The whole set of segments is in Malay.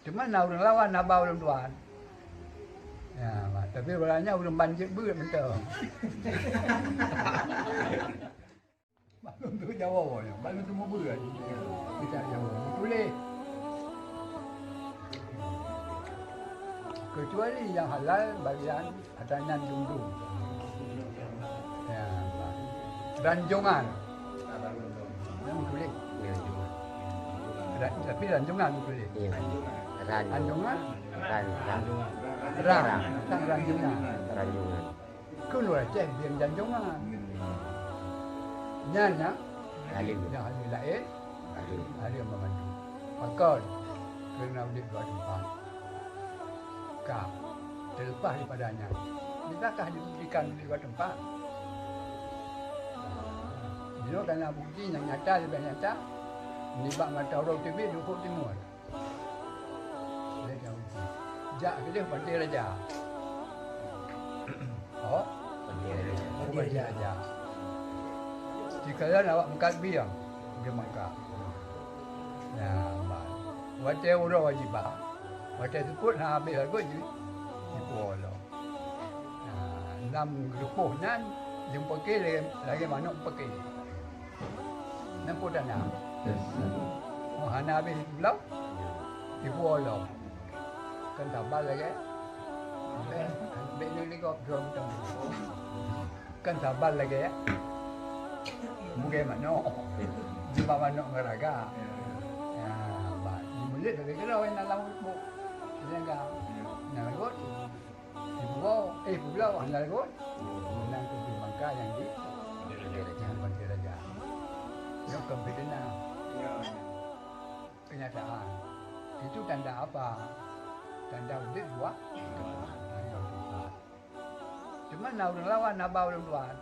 Cuma nak orang lawan, nak bawa orang tuan. Ya, tapi orangnya orang banjir berat betul. Balon tu Jawa ya. Balon tu mau berat. Kita Jawa. Boleh. Kecuali yang halal bagian Atanan Dungdung. Ya, ranjungan. Yang boleh. Tapi ranjungan boleh. Iya. Ranjungan. Rang. Sang ranjungan. Ranjungan. Keluar cek biang ranjungan. Nyanya. Halim. Yang halal lain. Halim. Ada yang membantu. Pakar. Kerana boleh buat tempat. Kau terlepas daripadanya. Bisakah diberikan di luar tempat? Bila kerana bukti yang nyata lebih nyata, menibak mata orang TV dukuk timur. Dia jauh. Jak ke dia pandai raja. Oh, pandai raja. Jika kalian awak mengkat biang, dia mengkat. Ya, mbak. Wajah orang wajib bah. Wajah sebut nak habis lagu je. Ibu Allah. Enam gelupuh nan jumpa ke lagi manuk pakai. Nampak dah nak. Oh hana habis pulau. Ibu Allah. Kan tabal lagi. Ambil ni kau drum tu. Kan tabal lagi ya. Mungkin manuk. Jumpa manuk ngeraga. Ya, bah. Di mulut lagi kalau yang dalam buk. Jangan. Nak lagut. Pulau anda lagut. Menang ke Bangka yang di Bantai Raja. Yang kebedana. Kenyataan. Itu tanda apa? Tanda udik buat. Cuma nak orang lawan, nak bawa orang tuan.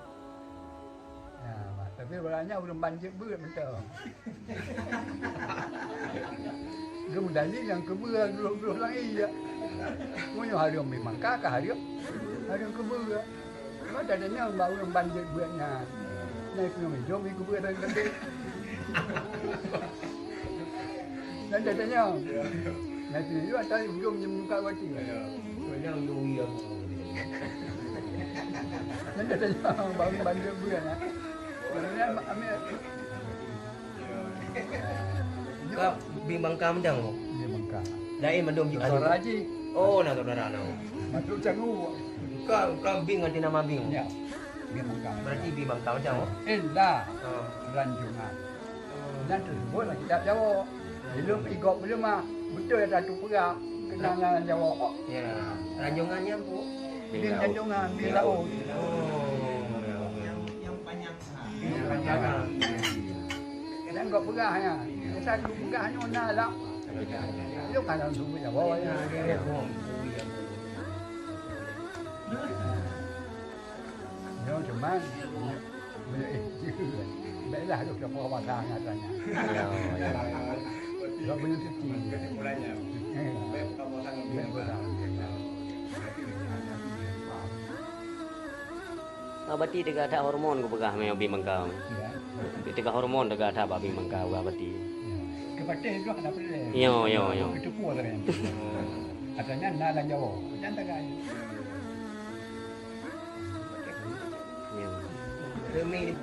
Ya, tapi orangnya orang banjir berat betul. Kemudian yang kebera dua lagi je. Punya hari yang memang kakak hari yang kebera. Kalau tak ada yang bawa yang banjir beratnya. Naik ke rumah jom ikut kebera tadi. Dan tak ada yang. Nanti juga tadi jom je muka wati. Yang dui aku. Dan tak ada yang bawa yang banjir beratnya. Kemudian ambil. Kau bimbang kamdang ko. Dia mengkak. Lain mandom ji. Suara haji. Oh, na saudara nau. Masuk cangu. Kau bing nanti nama bing. Ya. Dia mengkak. Berarti bimbang kamdang ko. Indah. Ranjungan. Dan tersebutlah kita Jawa. Belum igok belum mah. Betul ya satu perak. Kenangan Jawa. Ya. Ranjungannya bu. Bin Ranjungan, bin laut. Yang panjang. Ranjungan. Dan kau perak ya. Satu perak hanya nak lah. Itu kan orang subuh Jawa ya. Nó cuma baiklah duk ke bawah pasang katanya. Enggak boleh cuci. Berarti dekat ada hormon ko pagah may bimbang kau. Dekat hormon dekat ada bimbang kau berarti. Kepada itu kan apa dia? Yo. Itu puas kan. Katanya nalang Jawa. Jangan kan. Yo. Remi